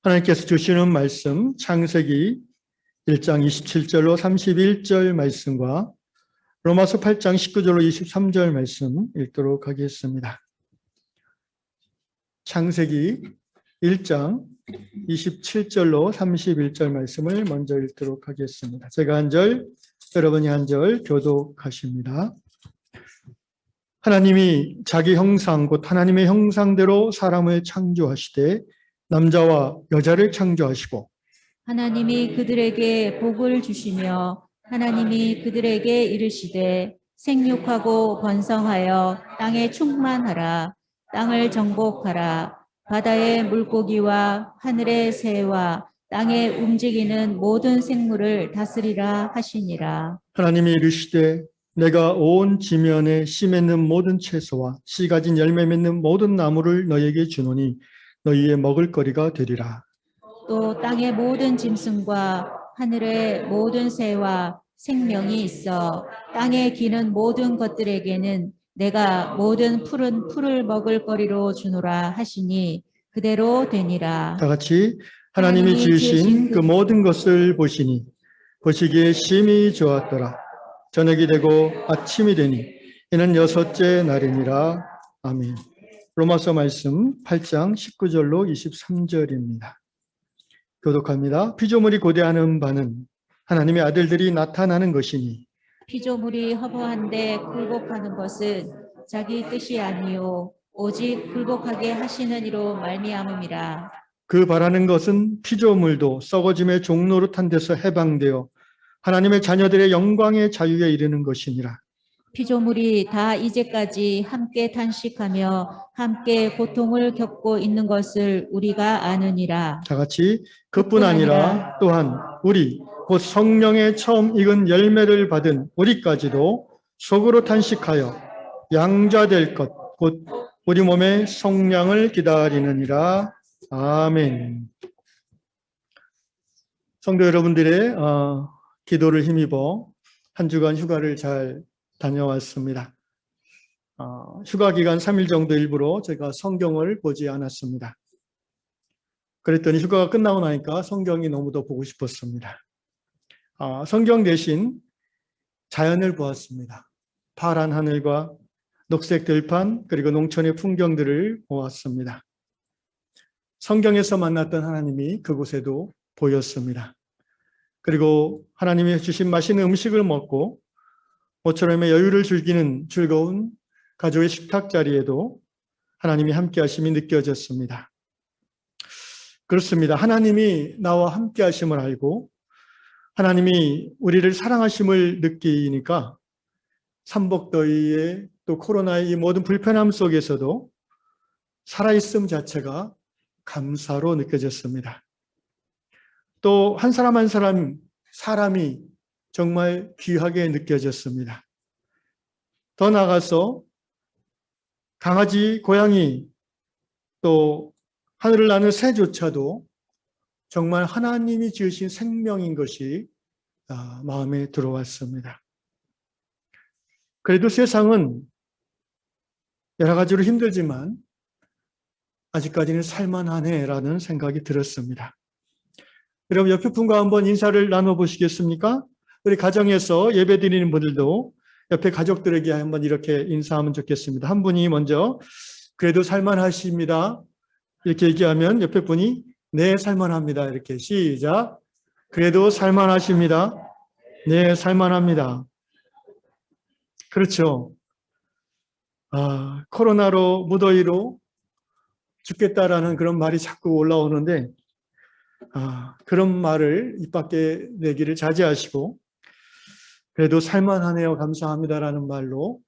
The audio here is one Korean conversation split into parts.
하나님께서 주시는 말씀 창세기 1장 27절로 31절 말씀과 로마서 8장 19절로 23절 말씀 읽도록 하겠습니다. 창세기 1장 27절로 31절 말씀을 먼저 읽도록 하겠습니다. 제가 한 절, 여러분이 한 절 교독하십니다. 하나님이 자기 형상 곧 하나님의 형상대로 사람을 창조하시되 남자와 여자를 창조하시고 하나님이 그들에게 복을 주시며 하나님이 그들에게 이르시되 생육하고 번성하여 땅에 충만하라. 땅을 정복하라. 바다의 물고기와 하늘의 새와 땅에 움직이는 모든 생물을 다스리라 하시니라. 하나님이 이르시되 내가 온 지면에 씨 맺는 모든 채소와 씨 가진 열매 맺는 모든 나무를 너희에게 주노니 너희의 먹을거리가 되리라. 또 땅의 모든 짐승과 하늘의 모든 새와 생명이 있어 땅에 기는 모든 것들에게는 내가 모든 푸른 풀을 먹을 거리로 주노라 하시니 그대로 되니라. 다 같이 하나님이 지으신 그 모든 것을 보시니 보시기에 심히 좋았더라. 저녁이 되고 아침이 되니 이는 여섯째 날이니라. 아멘. 로마서 말씀 8장 19절로 23절입니다. 교독합니다. 피조물이 고대하는 바는 하나님의 아들들이 나타나는 것이니 피조물이 허무한데 굴복하는 것은 자기 뜻이 아니요 오직 굴복하게 하시는 이로 말미암음이라. 그 바라는 것은 피조물도 썩어짐의 종노릇한 데서 해방되어 하나님의 자녀들의 영광의 자유에 이르는 것이니라. 피조물이 다 이제까지 함께 탄식하며 함께 고통을 겪고 있는 것을 우리가 아느니라. 다 같이 그뿐 아니라 또한 우리 곧 성령의 처음 익은 열매를 받은 우리까지도 속으로 탄식하여 양자될 것 곧 우리 몸의 성량을 기다리느니라. 아멘. 성도 여러분들의 기도를 힘입어 한 주간 휴가를 잘 다녀왔습니다. 휴가 기간 3일 정도 일부러 제가 성경을 보지 않았습니다. 그랬더니 휴가가 끝나고 나니까 성경이 너무도 보고 싶었습니다. 성경 대신 자연을 보았습니다. 파란 하늘과 녹색 들판 그리고 농촌의 풍경들을 보았습니다. 성경에서 만났던 하나님이 그곳에도 보였습니다. 그리고 하나님이 주신 맛있는 음식을 먹고 모처럼의 여유를 즐기는 즐거운 가족의 식탁 자리에도 하나님이 함께 하심이 느껴졌습니다. 그렇습니다. 하나님이 나와 함께 하심을 알고 하나님이 우리를 사랑하심을 느끼니까 삼복더위에 또 코로나의 이 모든 불편함 속에서도 살아있음 자체가 감사로 느껴졌습니다. 또 한 사람 한 사람이 정말 귀하게 느껴졌습니다. 더 나아가서 강아지, 고양이, 또 하늘을 나는 새조차도 정말 하나님이 지으신 생명인 것이 마음에 들어왔습니다. 그래도 세상은 여러 가지로 힘들지만 아직까지는 살만하네라는 생각이 들었습니다. 여러분 옆에 분과 한번 인사를 나눠보시겠습니까? 우리 가정에서 예배드리는 분들도 옆에 가족들에게 한번 이렇게 인사하면 좋겠습니다. 한 분이 먼저 그래도 살만하십니다. 이렇게 얘기하면 옆에 분이 네 살만합니다. 이렇게 시작. 그래도 살만하십니다. 네 살만합니다. 그렇죠. 코로나로 무더위로 죽겠다라는 그런 말이 자꾸 올라오는데 그런 말을 입 밖에 내기를 자제하시고 그래도 살만하네요 감사합니다라는 말로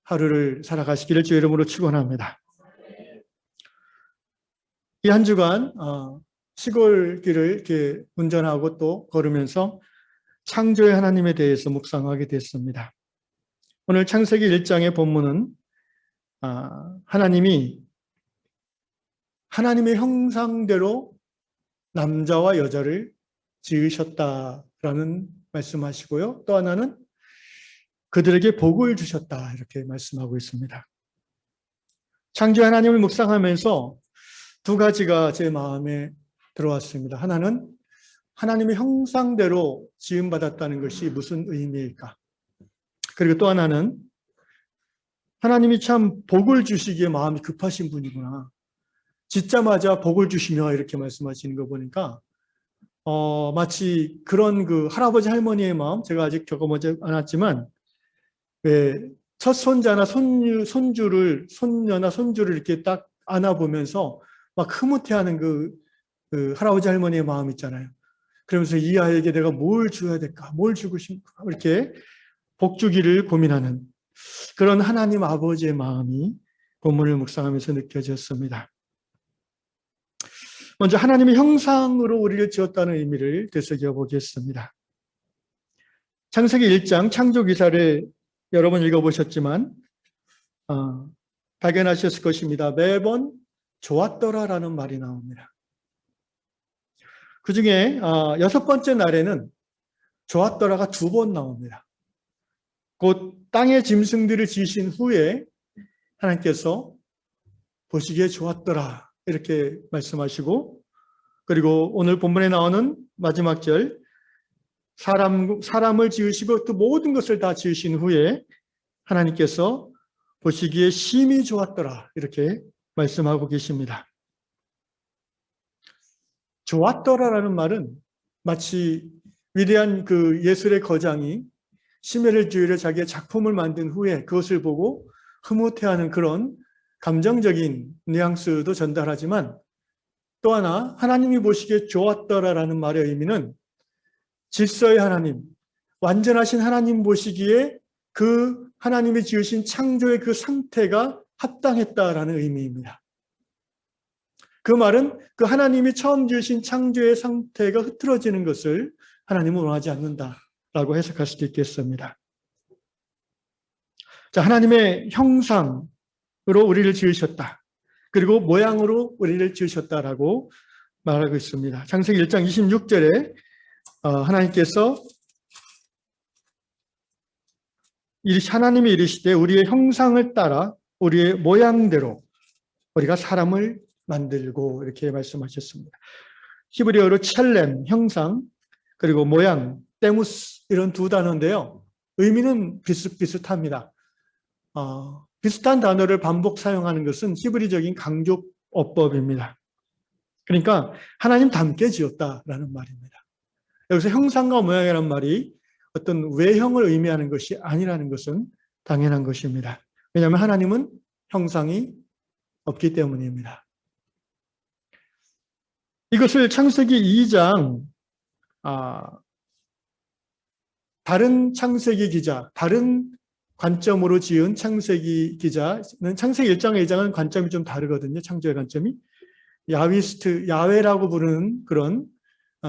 하루를 살아가시기를 주의 이름으로 축원합니다. 이 한 주간 시골길을 이렇게 운전하고 또 걸으면서 창조의 하나님에 대해서 묵상하게 됐습니다. 오늘 창세기 1장의 본문은 하나님이 하나님의 형상대로 남자와 여자를 지으셨다라는 말씀하시고요. 또 하나는 그들에게 복을 주셨다 이렇게 말씀하고 있습니다. 창조의 하나님을 묵상하면서 두 가지가 제 마음에 들어왔습니다. 하나는 하나님의 형상대로 지음받았다는 것이 무슨 의미일까? 그리고 또 하나는 하나님이 참 복을 주시기에 마음이 급하신 분이구나. 짓자마자 복을 주시며 이렇게 말씀하시는 거 보니까 마치 그런 그 할아버지 할머니의 마음, 제가 아직 겪어보지 않았지만 왜 첫 손자나 손녀나 손주를 이렇게 딱 안아보면서 막 흐뭇해하는 그 할아버지 할머니의 마음 있잖아요. 그러면서 이 아이에게 내가 뭘 줘야 될까? 뭘 주고 싶을까? 이렇게 복 주기를 고민하는 그런 하나님 아버지의 마음이 본문을 묵상하면서 느껴졌습니다. 먼저 하나님의 형상으로 우리를 지었다는 의미를 되새겨 보겠습니다. 창세기 1장 창조 기사를 여러 번 읽어보셨지만 발견하셨을 것입니다. 매번 좋았더라라는 말이 나옵니다. 그 중에 6번째 날에는 좋았더라가 2번 나옵니다. 곧 땅의 짐승들을 지으신 후에 하나님께서 보시기에 좋았더라 이렇게 말씀하시고, 그리고 오늘 본문에 나오는 마지막 절 사람을 지으시고 또 모든 것을 다 지으신 후에 하나님께서 보시기에 심히 좋았더라 이렇게 말씀하고 계십니다. 좋았더라라는 말은 마치 위대한 그 예술의 거장이 시메를 주일에 자기의 작품을 만든 후에 그것을 보고 흐뭇해하는 그런 감정적인 뉘앙스도 전달하지만, 또 하나 하나님이 보시기에 좋았더라라는 말의 의미는 질서의 하나님, 완전하신 하나님 보시기에 그 하나님이 지으신 창조의 그 상태가 합당했다라는 의미입니다. 그 말은 그 하나님이 처음 지으신 창조의 상태가 흐트러지는 것을 하나님은 원하지 않는다라고 해석할 수도 있겠습니다. 자, 하나님의 형상으로 우리를 지으셨다. 그리고 모양으로 우리를 지으셨다라고 말하고 있습니다. 창세기 1장 26절에 하나님께서 하나님이 이르시되 우리의 형상을 따라 우리의 모양대로 우리가 사람을 만들고 이렇게 말씀하셨습니다. 히브리어로 첼렘, 형상, 그리고 모양, 때무스 이런 두 단어인데요. 의미는 비슷비슷합니다. 비슷한 단어를 반복 사용하는 것은 히브리적인 강조어법입니다. 그러니까 하나님 닮게 지었다라는 말입니다. 여기서 형상과 모양이라는 말이 어떤 외형을 의미하는 것이 아니라는 것은 당연한 것입니다. 왜냐하면 하나님은 형상이 없기 때문입니다. 이것을 창세기 2장 다른 창세기 기자, 다른 관점으로 지은 창세기 기자는 창세기 1장, 2장은 관점이 좀 다르거든요. 창조의 관점이. 야위스트, 야외라고 부르는 그런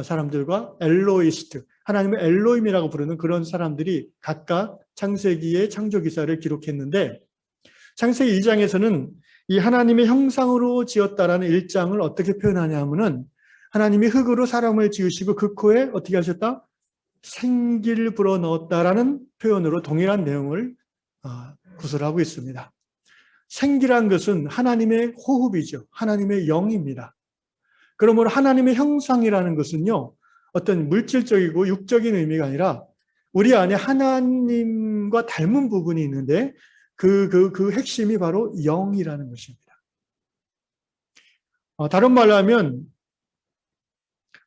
사람들과 엘로이스트, 하나님의 엘로임이라고 부르는 그런 사람들이 각각 창세기의 창조 기사를 기록했는데, 창세기 2장에서는 이 하나님의 형상으로 지었다라는 1장을 어떻게 표현하냐 하면은 하나님이 흙으로 사람을 지으시고 그 코에 어떻게 하셨다? 생기를 불어넣었다라는 표현으로 동일한 내용을 구술하고 있습니다. 생기란 것은 하나님의 호흡이죠. 하나님의 영입니다. 그러므로 하나님의 형상이라는 것은요, 어떤 물질적이고 육적인 의미가 아니라 우리 안에 하나님과 닮은 부분이 있는데 그 핵심이 바로 영이라는 것입니다. 다른 말로 하면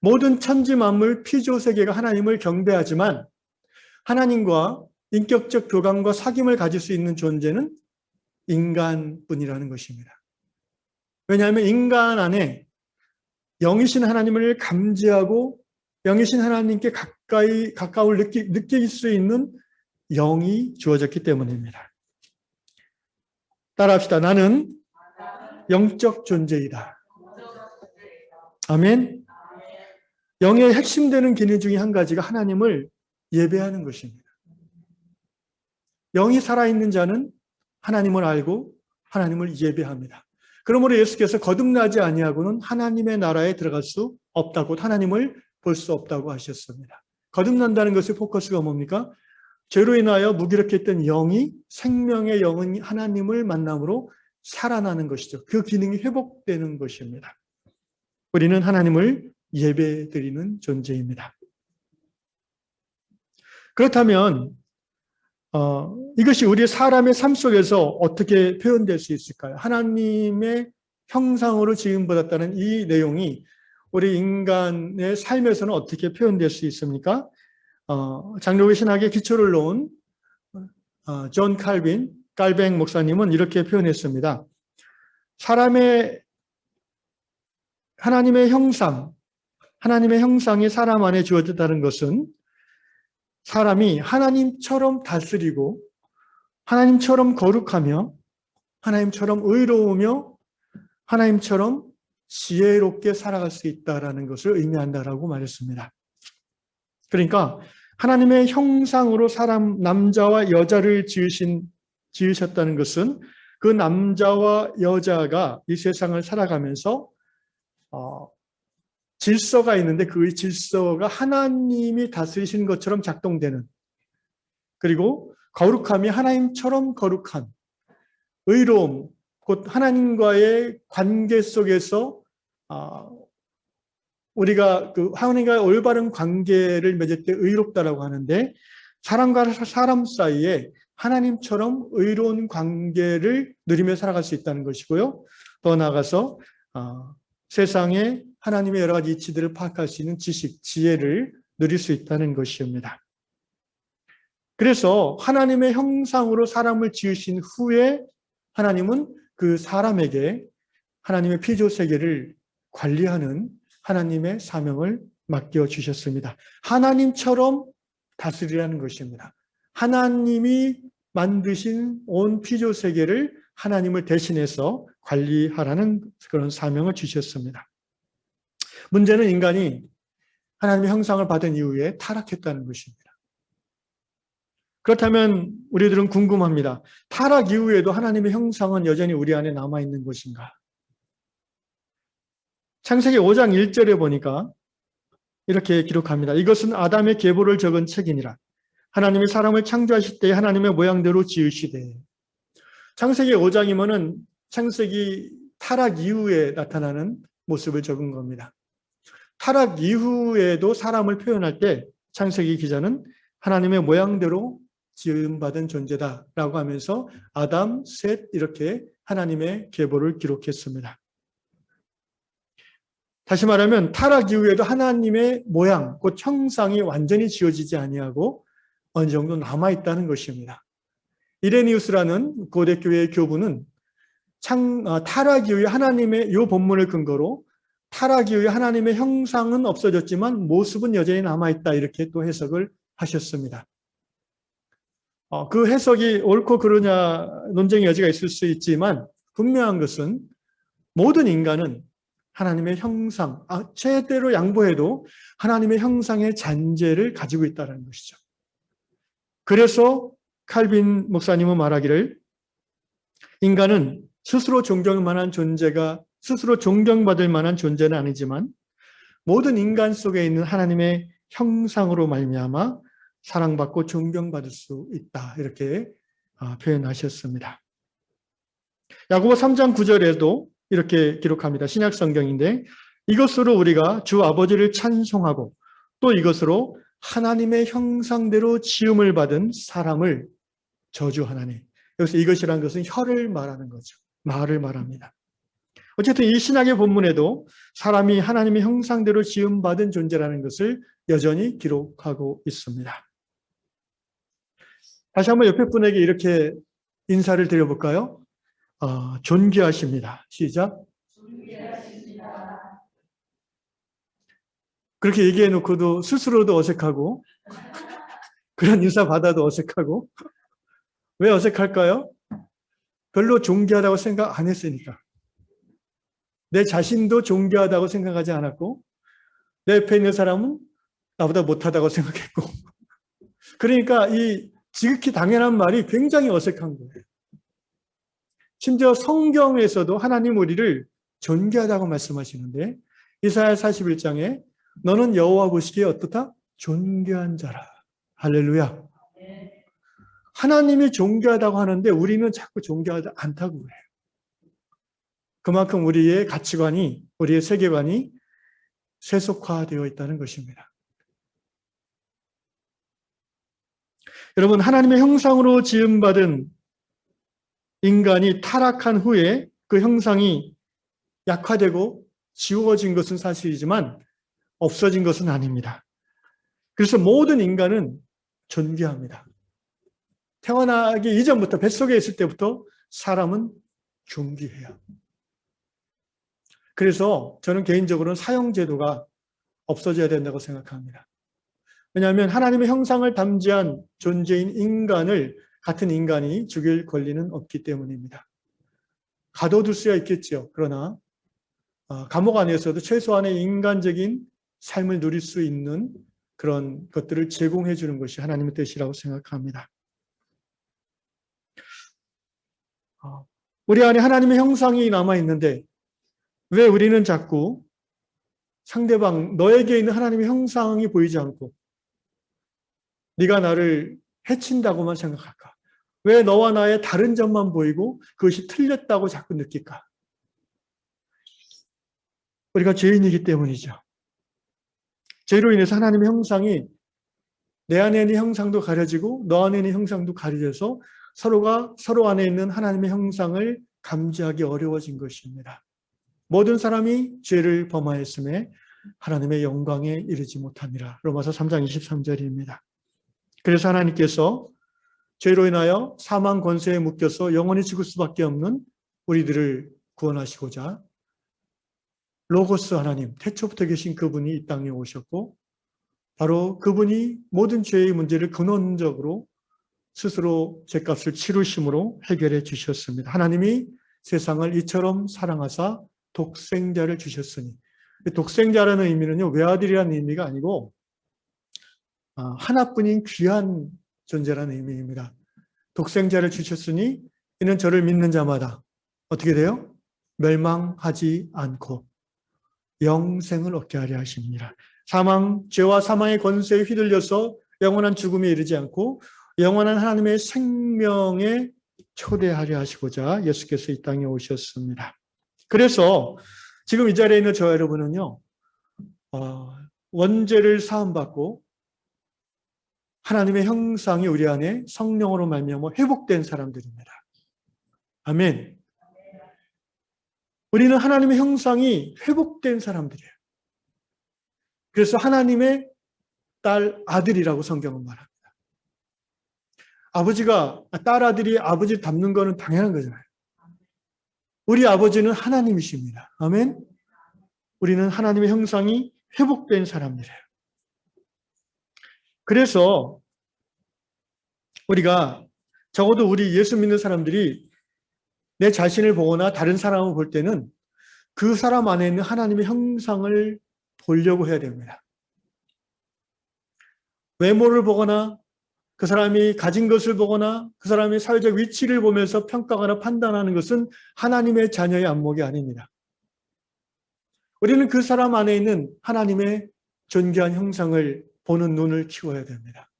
모든 천지 만물 피조 세계가 하나님을 경배하지만 하나님과 인격적 교감과 사귐을 가질 수 있는 존재는 인간뿐이라는 것입니다. 왜냐하면 인간 안에 영이신 하나님을 감지하고 영이신 하나님께 가까울 느낄 수 있는 영이 주어졌기 때문입니다. 따라합시다. 나는 영적 존재이다. 아멘. 영의 핵심되는 기능 중에 한 가지가 하나님을 예배하는 것입니다. 영이 살아있는 자는 하나님을 알고 하나님을 예배합니다. 그러므로 예수께서 거듭나지 아니하고는 하나님의 나라에 들어갈 수 없다고, 하나님을 볼 수 없다고 하셨습니다. 거듭난다는 것의 포커스가 뭡니까? 죄로 인하여 무기력해 있던 영이, 생명의 영은 하나님을 만남으로 살아나는 것이죠. 그 기능이 회복되는 것입니다. 우리는 하나님을 예배드리는 존재입니다. 그렇다면 이것이 우리 사람의 삶 속에서 어떻게 표현될 수 있을까요? 하나님의 형상으로 지음받았다는 이 내용이 우리 인간의 삶에서는 어떻게 표현될 수 있습니까? 장로교 신학의 기초를 놓은 존 깔뱅 목사님은 이렇게 표현했습니다. 하나님의 형상이 사람 안에 주어졌다는 것은 사람이 하나님처럼 다스리고 하나님처럼 거룩하며 하나님처럼 의로우며 하나님처럼 지혜롭게 살아갈 수 있다는 것을 의미한다라고 말했습니다. 그러니까 하나님의 형상으로 남자와 여자를 지으셨다는 것은 그 남자와 여자가 이 세상을 살아가면서 질서가 있는데 그 질서가 하나님이 다스리신 것처럼 작동되는, 그리고 거룩함이 하나님처럼 거룩한, 의로움, 곧 하나님과의 관계 속에서 우리가 그 하나님과의 올바른 관계를 맺을 때 의롭다라고 하는데, 사람과 사람 사이에 하나님처럼 의로운 관계를 누리며 살아갈 수 있다는 것이고요. 더 나아가서 세상에 하나님의 여러 가지 이치들을 파악할 수 있는 지식, 지혜를 누릴 수 있다는 것입니다. 그래서 하나님의 형상으로 사람을 지으신 후에 하나님은 그 사람에게 하나님의 피조세계를 관리하는 하나님의 사명을 맡겨주셨습니다. 하나님처럼 다스리라는 것입니다. 하나님이 만드신 온 피조세계를 하나님을 대신해서 관리하라는 그런 사명을 주셨습니다. 문제는 인간이 하나님의 형상을 받은 이후에 타락했다는 것입니다. 그렇다면 우리들은 궁금합니다. 타락 이후에도 하나님의 형상은 여전히 우리 안에 남아있는 것인가? 창세기 5장 1절에 보니까 이렇게 기록합니다. 이것은 아담의 계보를 적은 책이니라. 하나님이 사람을 창조하실 때 하나님의 모양대로 지으시되. 창세기 5장이면은 창세기 타락 이후에 나타나는 모습을 적은 겁니다. 타락 이후에도 사람을 표현할 때 창세기 기자는 하나님의 모양대로 지음받은 존재다라고 하면서 아담, 셋 이렇게 하나님의 계보를 기록했습니다. 다시 말하면 타락 이후에도 하나님의 모양, 곧 형상이 완전히 지어지지 아니하고 어느 정도 남아있다는 것입니다. 이레니우스라는 고대교회의 교부는 타락 이후에 하나님의 이 본문을 근거로 타락 이후에 하나님의 형상은 없어졌지만 모습은 여전히 남아있다 이렇게 또 해석을 하셨습니다. 그 해석이 옳고 그르냐 논쟁의 여지가 있을 수 있지만 분명한 것은 모든 인간은 하나님의 형상, 최대로 양보해도 하나님의 형상의 잔재를 가지고 있다는 것이죠. 그래서 칼빈 목사님은 말하기를 인간은 스스로 존경받을 만한 존재는 아니지만 모든 인간 속에 있는 하나님의 형상으로 말미암아 사랑받고 존경받을 수 있다. 이렇게 표현하셨습니다. 야고보 3장 9절에도 이렇게 기록합니다. 신약 성경인데 이것으로 우리가 주 아버지를 찬송하고 또 이것으로 하나님의 형상대로 지음을 받은 사람을 저주하나니. 여기서 이것이라는 것은 혀를 말하는 거죠. 말을 말합니다. 어쨌든 이 신약의 본문에도 사람이 하나님의 형상대로 지음받은 존재라는 것을 여전히 기록하고 있습니다. 다시 한번 옆에 분에게 이렇게 인사를 드려볼까요? 존귀하십니다. 시작. 존귀하십니다. 그렇게 얘기해 놓고도 스스로도 어색하고 그런 인사 받아도 어색하고 왜 어색할까요? 별로 존귀하다고 생각 안 했으니까. 내 자신도 존귀하다고 생각하지 않았고 내 옆에 있는 사람은 나보다 못하다고 생각했고 그러니까 이 지극히 당연한 말이 굉장히 어색한 거예요. 심지어 성경에서도 하나님 우리를 존귀하다고 말씀하시는데 이사야 41장에 너는 여호와 보시기에 어떻다? 존귀한 자라. 할렐루야. 하나님이 존귀하다고 하는데 우리는 자꾸 존귀하지 않다고 그래요. 그만큼 우리의 가치관이, 우리의 세계관이 세속화되어 있다는 것입니다. 여러분, 하나님의 형상으로 지음받은 인간이 타락한 후에 그 형상이 약화되고 지워진 것은 사실이지만 없어진 것은 아닙니다. 그래서 모든 인간은 존귀합니다. 태어나기 이전부터, 뱃속에 있을 때부터 사람은 존귀해요. 그래서 저는 개인적으로는 사형제도가 없어져야 된다고 생각합니다. 왜냐하면 하나님의 형상을 담지한 존재인 인간을 같은 인간이 죽일 권리는 없기 때문입니다. 가둬둘 수야 있겠죠. 그러나 감옥 안에서도 최소한의 인간적인 삶을 누릴 수 있는 그런 것들을 제공해 주는 것이 하나님의 뜻이라고 생각합니다. 우리 안에 하나님의 형상이 남아있는데 왜 우리는 자꾸 상대방, 너에게 있는 하나님의 형상이 보이지 않고 네가 나를 해친다고만 생각할까? 왜 너와 나의 다른 점만 보이고 그것이 틀렸다고 자꾸 느낄까? 우리가 죄인이기 때문이죠. 죄로 인해서 하나님의 형상이 내 안에 있는 형상도 가려지고 너 안에 있는 형상도 가려져서 서로가 서로 안에 있는 하나님의 형상을 감지하기 어려워진 것입니다. 모든 사람이 죄를 범하였음에 하나님의 영광에 이르지 못하니라. 로마서 3장 23절입니다. 그래서 하나님께서 죄로 인하여 사망 권세에 묶여서 영원히 죽을 수밖에 없는 우리들을 구원하시고자 로고스 하나님, 태초부터 계신 그분이 이 땅에 오셨고 바로 그분이 모든 죄의 문제를 근원적으로 스스로 죄값을 치르심으로 해결해 주셨습니다. 하나님이 세상을 이처럼 사랑하사 독생자를 주셨으니, 독생자라는 의미는요, 외아들이라는 의미가 아니고 하나뿐인 귀한 존재라는 의미입니다. 독생자를 주셨으니 이는 저를 믿는 자마다 어떻게 돼요? 멸망하지 않고 영생을 얻게 하려 하십니다. 죄와 사망의 권세에 휘둘려서 영원한 죽음에 이르지 않고 영원한 하나님의 생명에 초대하려 하시고자 예수께서 이 땅에 오셨습니다. 그래서 지금 이 자리에 있는 저와 여러분은요, 원죄를 사함받고 하나님의 형상이 우리 안에 성령으로 말미암아 회복된 사람들입니다. 아멘. 우리는 하나님의 형상이 회복된 사람들이에요. 그래서 하나님의 딸, 아들이라고 성경은 말합니다. 딸 아들이 아버지를 닮는 것은 당연한 거잖아요. 우리 아버지는 하나님이십니다. 아멘. 우리는 하나님의 형상이 회복된 사람들이에요. 그래서 우리가 적어도 우리 예수 믿는 사람들이 내 자신을 보거나 다른 사람을 볼 때는 그 사람 안에 있는 하나님의 형상을 보려고 해야 됩니다. 외모를 보거나 그 사람이 가진 것을 보거나 그 사람의 사회적 위치를 보면서 평가하거나 판단하는 것은 하나님의 자녀의 안목이 아닙니다. 우리는 그 사람 안에 있는 하나님의 존귀한 형상을 보는 눈을 키워야 됩니다.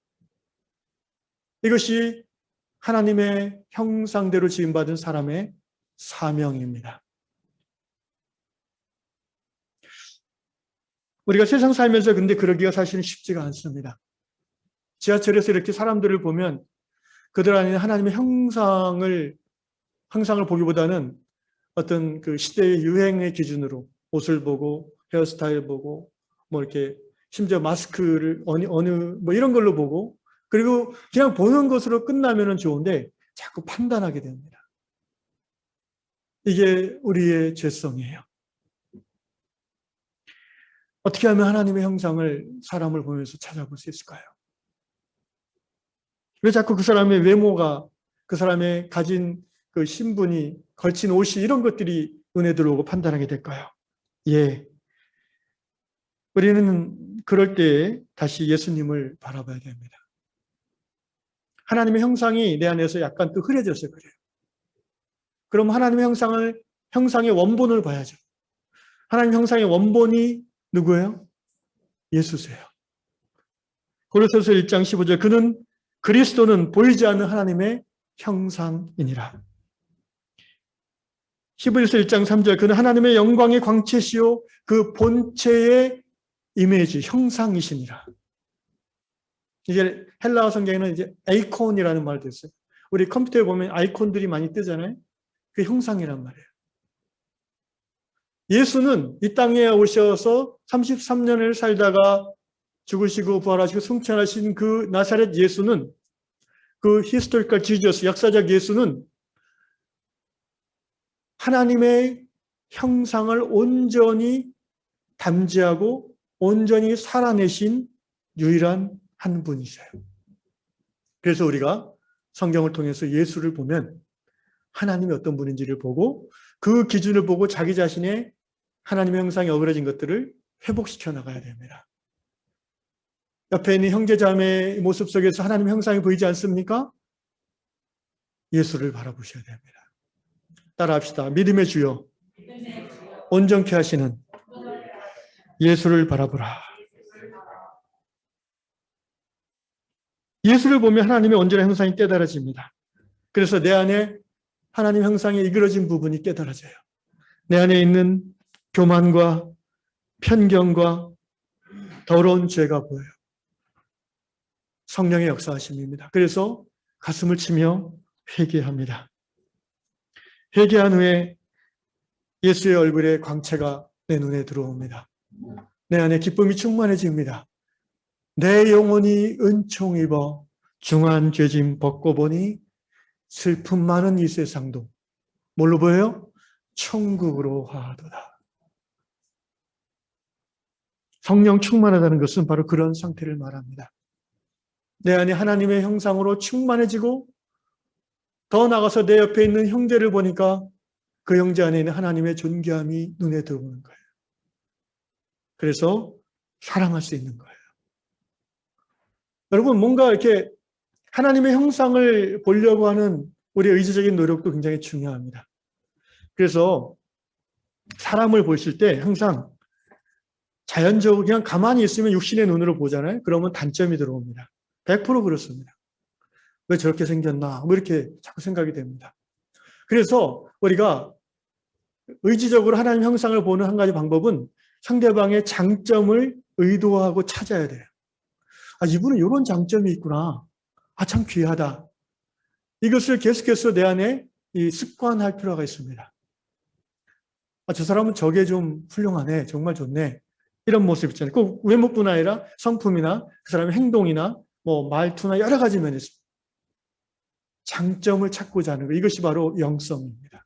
이것이 하나님의 형상대로 지음받은 사람의 사명입니다. 우리가 세상 살면서 근데 그러기가 사실은 쉽지가 않습니다. 지하철에서 이렇게 사람들을 보면 그들 안에 하나님의 형상을 보기보다는 어떤 그 시대의 유행의 기준으로 옷을 보고 헤어스타일 보고 뭐 이렇게 심지어 마스크를 뭐 이런 걸로 보고 그리고 그냥 보는 것으로 끝나면은 좋은데 자꾸 판단하게 됩니다. 이게 우리의 죄성이에요. 어떻게 하면 하나님의 형상을 사람을 보면서 찾아볼 수 있을까요? 왜 자꾸 그 사람의 외모가, 그 사람의 가진 그 신분이, 걸친 옷이 이런 것들이 눈에 들어오고 판단하게 될까요? 예. 우리는 그럴 때에 다시 예수님을 바라봐야 됩니다. 하나님의 형상이 내 안에서 약간 또 흐려져서 그래요. 그럼 하나님의 형상의 원본을 봐야죠. 하나님 형상의 원본이 누구예요? 예수세요. 고린도서 1장 15절 그리스도는 보이지 않는 하나님의 형상이니라. 히브리서 1장 3절 그는 하나님의 영광의 광채시요 그 본체의 이미지, 형상이시니라. 이제 헬라어 성경에는 이제 아이콘이라는 말도 있어요. 우리 컴퓨터에 보면 아이콘들이 많이 뜨잖아요. 그 형상이란 말이에요. 예수는 이 땅에 오셔서 33년을 살다가 죽으시고 부활하시고 승천하신 그 나사렛 예수는, 그 히스토리컬 지저스, 역사적 예수는 하나님의 형상을 온전히 담지하고 온전히 살아내신 유일한 한 분이세요. 그래서 우리가 성경을 통해서 예수를 보면 하나님이 어떤 분인지를 보고 그 기준을 보고 자기 자신의 하나님의 형상이 어그러진 것들을 회복시켜 나가야 됩니다. 옆에 있는 형제 자매의 모습 속에서 하나님의 형상이 보이지 않습니까? 예수를 바라보셔야 됩니다. 따라합시다. 믿음의 주여, 온전케 하시는 예수를 바라보라. 예수를 보면 하나님의 온전한 형상이 깨달아집니다. 그래서 내 안에 하나님 형상에 이그러진 부분이 깨달아져요. 내 안에 있는 교만과 편견과 더러운 죄가 보여요. 성령의 역사하심입니다. 그래서 가슴을 치며 회개합니다. 회개한 후에 예수의 얼굴에 광채가 내 눈에 들어옵니다. 내 안에 기쁨이 충만해집니다. 내 영혼이 은총 입어 중한 죄짐 벗고 보니 슬픔 많은 이 세상도 뭘로 보여요? 천국으로 하도다. 성령 충만하다는 것은 바로 그런 상태를 말합니다. 내 안에 하나님의 형상으로 충만해지고 더 나아가서 내 옆에 있는 형제를 보니까 그 형제 안에 있는 하나님의 존귀함이 눈에 들어오는 거예요. 그래서 사랑할 수 있는 거예요. 여러분, 뭔가 이렇게 하나님의 형상을 보려고 하는 우리의 의지적인 노력도 굉장히 중요합니다. 그래서 사람을 보실 때 항상 자연적으로 그냥 가만히 있으면 육신의 눈으로 보잖아요. 그러면 단점이 들어옵니다. 100% 그렇습니다. 왜 저렇게 생겼나? 뭐 이렇게 자꾸 생각이 됩니다. 그래서 우리가 의지적으로 하나님 형상을 보는 한 가지 방법은 상대방의 장점을 의도하고 찾아야 돼요. 아, 이분은 이런 장점이 있구나. 아, 참 귀하다. 이것을 계속해서 내 안에 습관할 필요가 있습니다. 아, 저 사람은 저게 좀 훌륭하네. 정말 좋네. 이런 모습 있잖아요. 꼭 외모뿐 아니라 성품이나 그 사람의 행동이나 뭐 말투나 여러 가지 면에서 장점을 찾고자 하는 것. 이것이 바로 영성입니다.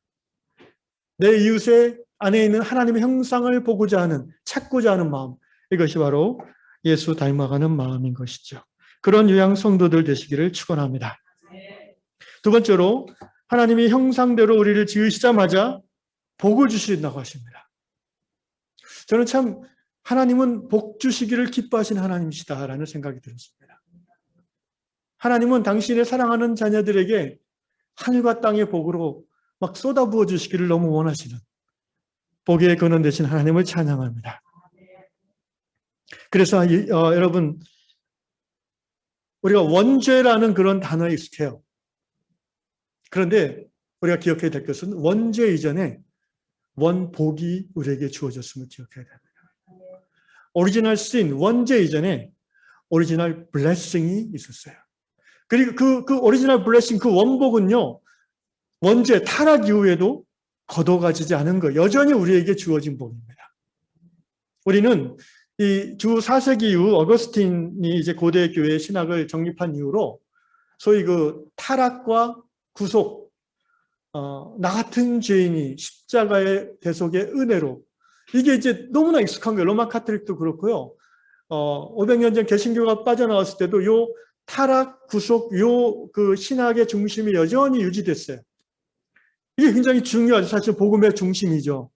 내 이웃의 안에 있는 하나님의 형상을 보고자 하는, 찾고자 하는 마음. 이것이 바로 예수 닮아가는 마음인 것이죠. 그런 유양 성도들 되시기를 축원합니다. 두 번째로 하나님이 형상대로 우리를 지으시자마자 복을 주신다고 하십니다. 저는 참 하나님은 복 주시기를 기뻐하시는 하나님이시다라는 생각이 들었습니다. 하나님은 당신의 사랑하는 자녀들에게 하늘과 땅의 복으로 막 쏟아부어 주시기를 너무 원하시는 복의 근원 되신 하나님을 찬양합니다. 그래서 여러분, 우리가 원죄라는 그런 단어에 익숙해요. 그런데 우리가 기억해야 될 것은 원죄 이전에 원복이 우리에게 주어졌음을 기억해야 됩니다. 오리지널 신, 원죄 이전에 오리지널 블레싱이 있었어요. 그리고 그 오리지널 블레싱, 그 원복은요, 원죄, 타락 이후에도 거둬가지지 않은 것, 여전히 우리에게 주어진 복입니다. 우리는 이 주 4세기 이후 어거스틴이 이제 고대 교회 신학을 정립한 이후로 소위 그 타락과 구속, 나 같은 죄인이 십자가의 대속의 은혜로, 이게 이제 너무나 익숙한 거예요. 로마 카톨릭도 그렇고요. 500년 전 개신교가 빠져나왔을 때도 요 타락, 구속, 요 그 신학의 중심이 여전히 유지됐어요. 이게 굉장히 중요하죠. 사실 복음의 중심이죠.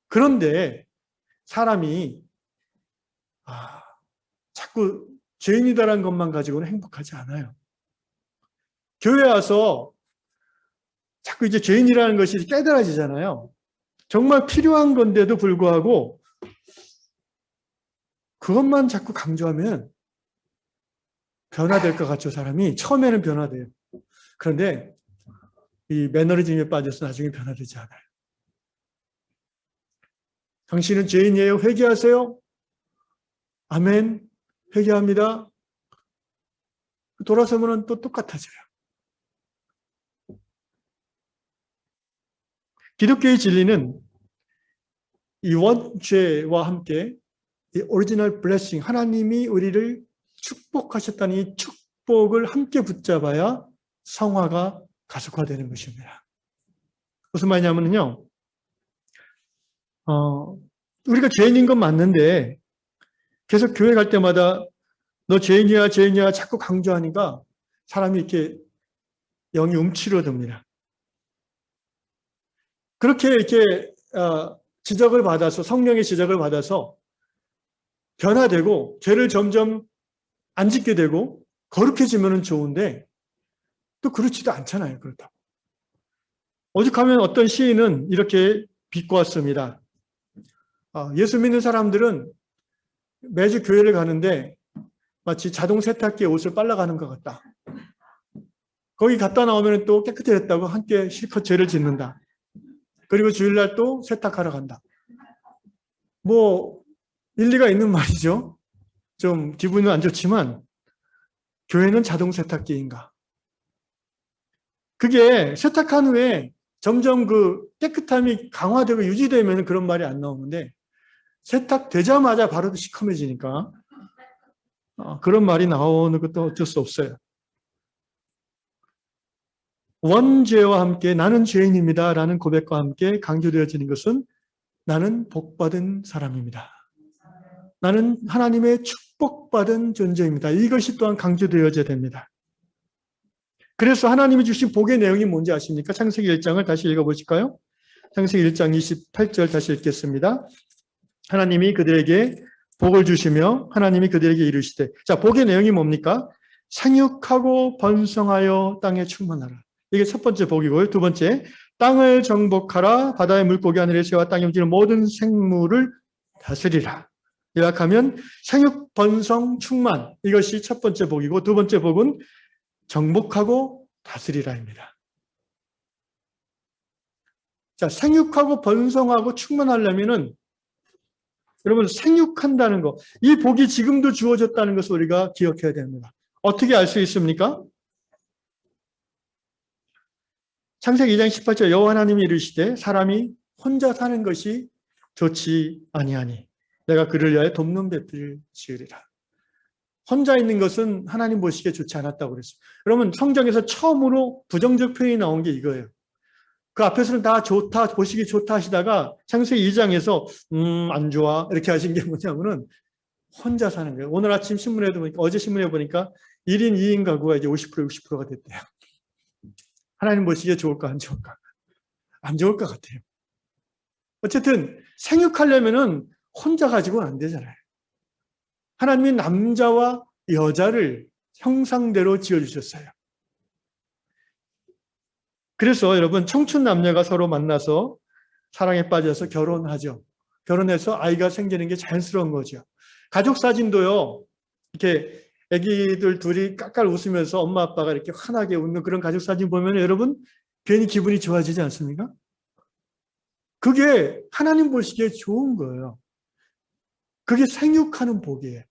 그런데 사람이 자꾸 죄인이다라는 것만 가지고는 행복하지 않아요. 교회 와서 자꾸 이제 죄인이라는 것이 깨달아지잖아요. 정말 필요한 건데도 불구하고 그것만 자꾸 강조하면 변화될 것 같죠, 사람이. 처음에는 변화돼요. 그런데 이 매너리즘에 빠져서 나중에 변화되지 않아요. 당신은 죄인이에요. 회개하세요. 아멘, 회개합니다. 돌아서면 또 똑같아져요. 기독교의 진리는 이 원죄와 함께 이 오리지널 블레싱, 하나님이 우리를 축복하셨다는 이 축복을 함께 붙잡아야 성화가 가속화되는 것입니다. 무슨 말이냐면요, 우리가 죄인인 건 맞는데 계속 교회 갈 때마다 너 죄인이야, 죄인이야 자꾸 강조하니까 사람이 이렇게 영이 움츠러듭니다. 그렇게 이렇게 지적을 받아서, 성령의 지적을 받아서 변화되고 죄를 점점 안 짓게 되고 거룩해지면 좋은데 또 그렇지도 않잖아요. 그렇다고. 오죽하면 어떤 시인은 이렇게 비꼬았습니다. 예수 믿는 사람들은 매주 교회를 가는데 마치 자동 세탁기에 옷을 빨아가는 것 같다. 거기 갔다 나오면 또 깨끗해졌다고 함께 실컷 죄를 짓는다. 그리고 주일날 또 세탁하러 간다. 뭐 일리가 있는 말이죠. 좀 기분은 안 좋지만 교회는 자동 세탁기인가? 그게 세탁한 후에 점점 그 깨끗함이 강화되고 유지되면 그런 말이 안 나오는데 세탁되자마자 바로 시커매지니까 그런 말이 나오는 것도 어쩔 수 없어요. 원죄와 함께 나는 죄인입니다 라는 고백과 함께 강조되어지는 것은 나는 복받은 사람입니다. 나는 하나님의 축복받은 존재입니다. 이것이 또한 강조되어져야 됩니다. 그래서 하나님이 주신 복의 내용이 뭔지 아십니까? 창세기 1장을 다시 읽어보실까요? 창세기 1장 28절 다시 읽겠습니다. 하나님이 그들에게 복을 주시며 하나님이 그들에게 이르시되, 자, 복의 내용이 뭡니까? 생육하고 번성하여 땅에 충만하라. 이게 첫 번째 복이고요. 두 번째, 땅을 정복하라. 바다의 물고기, 하늘의 새와 땅에 움직이는 모든 생물을 다스리라. 요약하면 생육, 번성, 충만, 이것이 첫 번째 복이고 두 번째 복은 정복하고 다스리라입니다. 자, 생육하고 번성하고 충만하려면은 여러분 생육한다는 거, 이 복이 지금도 주어졌다는 것을 우리가 기억해야 됩니다. 어떻게 알 수 있습니까? 창세기 2장 18절 여호와 하나님이 이르시되 사람이 혼자 사는 것이 좋지 아니하니 내가 그를 위하여 돕는 뱃을 지으리라. 혼자 있는 것은 하나님 보시기에 좋지 않았다고 그랬어요. 여러분 성경에서 처음으로 부정적 표현이 나온 게 이거예요. 그 앞에서는 다 좋다, 보시기 좋다 하시다가 창세기 2장에서 안 좋아 이렇게 하신 게 뭐냐면은 혼자 사는 거예요. 오늘 아침 신문에도 보니까, 어제 신문에 보니까 1인 2인 가구가 이제 50% 60%가 됐대요. 하나님 보시기에 좋을까 안 좋을까? 안 좋을 것 같아요. 어쨌든 생육하려면은 혼자 가지고는 안 되잖아요. 하나님이 남자와 여자를 형상대로 지어주셨어요. 그래서 여러분 청춘 남녀가 서로 만나서 사랑에 빠져서 결혼하죠. 결혼해서 아이가 생기는 게 자연스러운 거죠. 가족 사진도요. 이렇게 아기들 둘이 깔깔 웃으면서 엄마 아빠가 이렇게 환하게 웃는 그런 가족 사진 보면 여러분 괜히 기분이 좋아지지 않습니까? 그게 하나님 보시기에 좋은 거예요. 그게 생육하는 복이에요.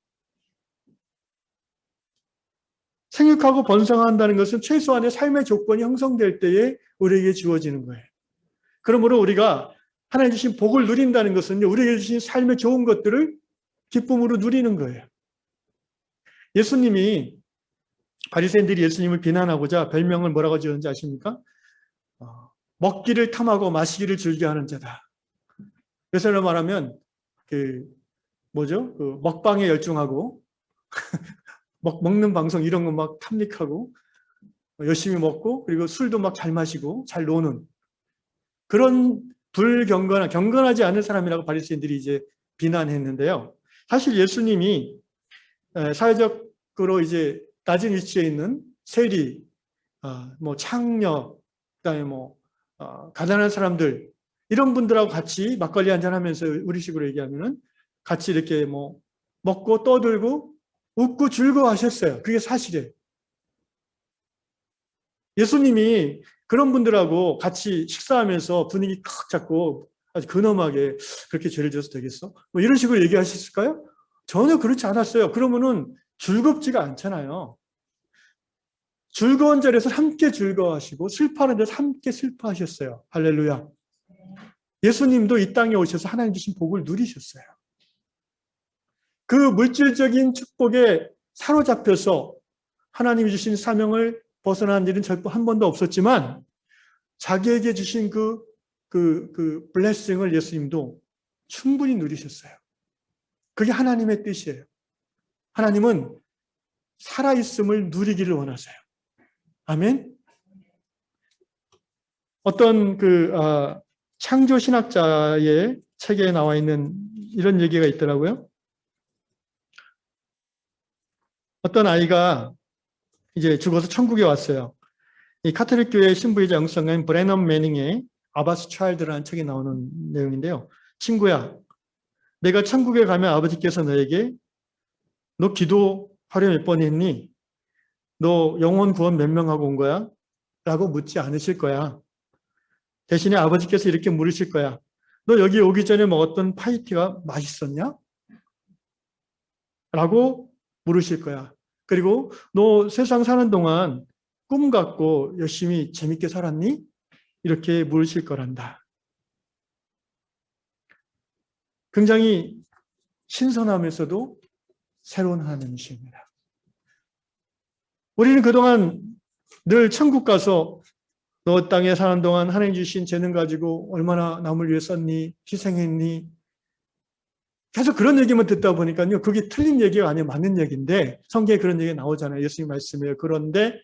생육하고 번성한다는 것은 최소한의 삶의 조건이 형성될 때에 우리에게 주어지는 거예요. 그러므로 우리가 하나님 주신 복을 누린다는 것은 우리에게 주신 삶의 좋은 것들을 기쁨으로 누리는 거예요. 예수님이, 바리새인들이 예수님을 비난하고자 별명을 뭐라고 지었는지 아십니까? 먹기를 탐하고 마시기를 즐겨하는 자다. 그래서 말하면 그 먹방에 열중하고 먹는 방송 이런 거 막 탐닉하고 열심히 먹고 그리고 술도 막 잘 마시고 잘 노는 그런 경건하지 않은 사람이라고 바리새인들이 이제 비난했는데요. 사실 예수님이 사회적으로 이제 낮은 위치에 있는 세리, 창녀, 그다음에 가난한 사람들 이런 분들하고 같이 막걸리 한잔 하면서 우리식으로 얘기하면은 같이 이렇게 먹고 떠들고 웃고 즐거워하셨어요. 그게 사실이에요. 예수님이 그런 분들하고 같이 식사하면서 분위기 칵 잡고 아주 근엄하게 그렇게 죄를 지어서 되겠어? 이런 식으로 얘기하셨을까요? 전혀 그렇지 않았어요. 그러면은 즐겁지가 않잖아요. 즐거운 자리에서 함께 즐거워하시고 슬퍼하는 데서 함께 슬퍼하셨어요. 할렐루야. 예수님도 이 땅에 오셔서 하나님 주신 복을 누리셨어요. 그 물질적인 축복에 사로잡혀서 하나님이 주신 사명을 벗어난 일은 한 번도 없었지만 자기에게 주신 그 블레싱을 예수님도 충분히 누리셨어요. 그게 하나님의 뜻이에요. 하나님은 살아있음을 누리기를 원하세요. 아멘. 어떤 창조 신학자의 책에 나와 있는 이런 얘기가 있더라고요. 어떤 아이가 이제 죽어서 천국에 왔어요. 이 카톨릭 교회 신부이자 영성가인 브래넌 매닝의 아바스 차일드라는 책에 나오는 내용인데요. 친구야, 내가 천국에 가면 아버지께서 너에게 너 기도 하루에 몇 번 했니? 너 영혼 구원 몇 명 하고 온 거야? 라고 묻지 않으실 거야. 대신에 아버지께서 이렇게 물으실 거야. 너 여기 오기 전에 먹었던 파이티가 맛있었냐? 라고 물으실 거야. 그리고 너 세상 사는 동안 꿈 갖고 열심히 재밌게 살았니? 이렇게 물으실 거란다. 굉장히 신선하면서도 새로운 하나님이십니다. 우리는 그동안 늘 천국 가서 너 땅에 사는 동안 하나님 주신 재능 가지고 얼마나 남을 위해 썼니? 희생했니? 계속 그런 얘기만 듣다 보니까요. 그게 틀린 얘기가 아니에요. 맞는 얘기인데 성경에 그런 얘기가 나오잖아요. 예수님 말씀이에요. 그런데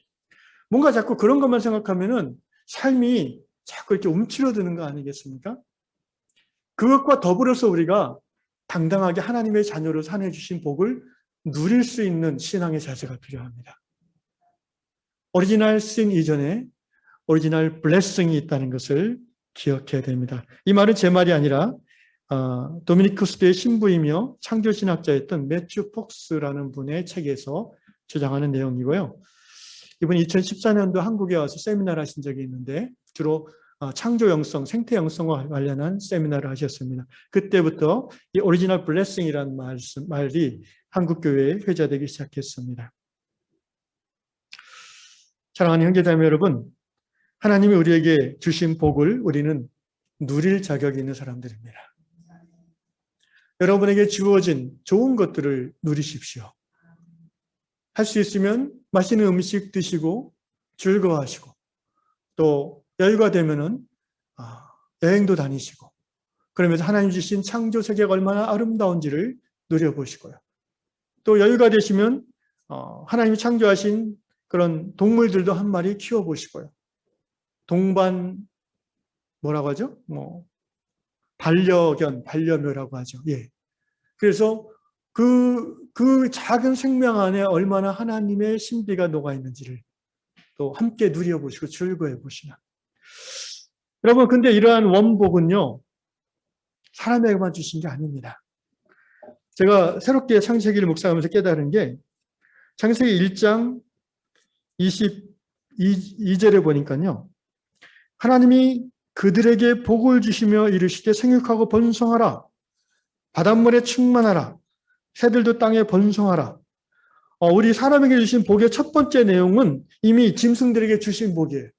뭔가 자꾸 그런 것만 생각하면은 삶이 자꾸 이렇게 움츠러드는 거 아니겠습니까? 그것과 더불어서 우리가 당당하게 하나님의 자녀로 사내 주신 복을 누릴 수 있는 신앙의 자세가 필요합니다. 오리지널 신 이전에 오리지널 블레싱이 있다는 것을 기억해야 됩니다. 이 말은 제 말이 아니라 도미니쿠스교의 신부이며 창조신학자였던 매튜 폭스라는 분의 책에서 주장하는 내용이고요. 이분이 2014년도 한국에 와서 세미나를 하신 적이 있는데 주로 창조 영성, 생태 영성과 관련한 세미나를 하셨습니다. 그때부터 이 오리지널 블레싱이라는 말이 한국 교회에 회자되기 시작했습니다. 사랑하는 형제자매 여러분, 하나님이 우리에게 주신 복을 우리는 누릴 자격이 있는 사람들입니다. 여러분에게 주어진 좋은 것들을 누리십시오. 할 수 있으면 맛있는 음식 드시고 즐거워하시고 또 여유가 되면은 여행도 다니시고 그러면서 하나님 주신 창조 세계가 얼마나 아름다운지를 누려보시고요. 또 여유가 되시면 하나님이 창조하신 그런 동물들도 한 마리 키워보시고요. 동반 뭐라고 하죠? 반려견, 반려묘라고 하죠. 예. 그래서 그 작은 생명 안에 얼마나 하나님의 신비가 녹아 있는지를 또 함께 누려보시고 즐거워해 보시나. 여러분, 근데 이러한 원복은요, 사람에게만 주신 게 아닙니다. 제가 새롭게 창세기를 묵상하면서 깨달은 게 창세기 1장 22절에 보니까요. 하나님이 그들에게 복을 주시며 이르시되 생육하고 번성하라. 바닷물에 충만하라. 새들도 땅에 번성하라. 우리 사람에게 주신 복의 첫 번째 내용은 이미 짐승들에게 주신 복이에요.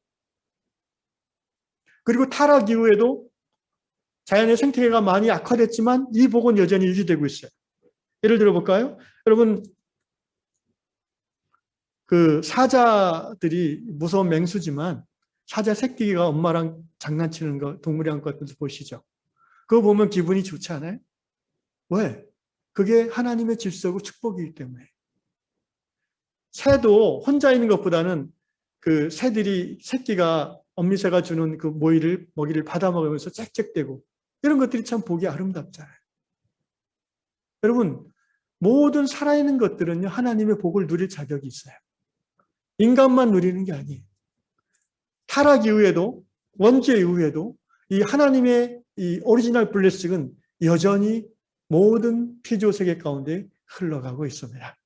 그리고 타락 이후에도 자연의 생태계가 많이 악화됐지만 이 복은 여전히 유지되고 있어요. 예를 들어 볼까요? 여러분, 그 사자들이 무서운 맹수지만 사자 새끼가 엄마랑 장난치는 거, 동물이랑 같은 거 보시죠. 그거 보면 기분이 좋지 않아요? 왜? 그게 하나님의 질서고 축복이기 때문에. 새도 혼자 있는 것보다는 그 새들이 새끼가 엄미새가 주는 그 먹이를 받아 먹으면서 짹짹대고 이런 것들이 참 보기 아름답잖아요. 여러분, 모든 살아있는 것들은요, 하나님의 복을 누릴 자격이 있어요. 인간만 누리는 게 아니에요. 타락 이후에도, 원죄 이후에도 이 하나님의 이 오리지널 블레싱은 여전히 모든 피조 세계 가운데 흘러가고 있습니다.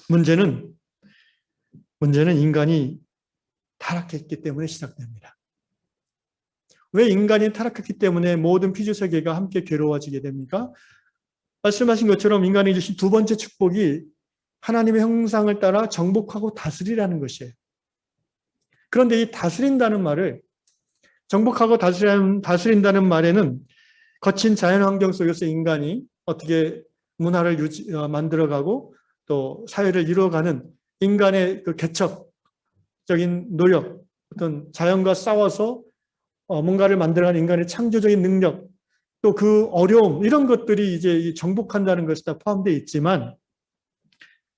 문제는 인간이 타락했기 때문에 시작됩니다. 왜 인간이 타락했기 때문에 모든 피조 세계가 함께 괴로워지게 됩니까? 말씀하신 것처럼 인간이 주신 두 번째 축복이 하나님의 형상을 따라 정복하고 다스리라는 것이에요. 그런데 이 다스린다는 말을, 정복하고 다스린다는 말에는 거친 자연환경 속에서 인간이 어떻게 문화를 만들어가고 또 사회를 이루어가는 인간의 그 개척적인 노력, 어떤 자연과 싸워서 뭔가를 만들어가는 인간의 창조적인 능력, 또 그 어려움, 이런 것들이 이제 정복한다는 것이 다 포함되어 있지만,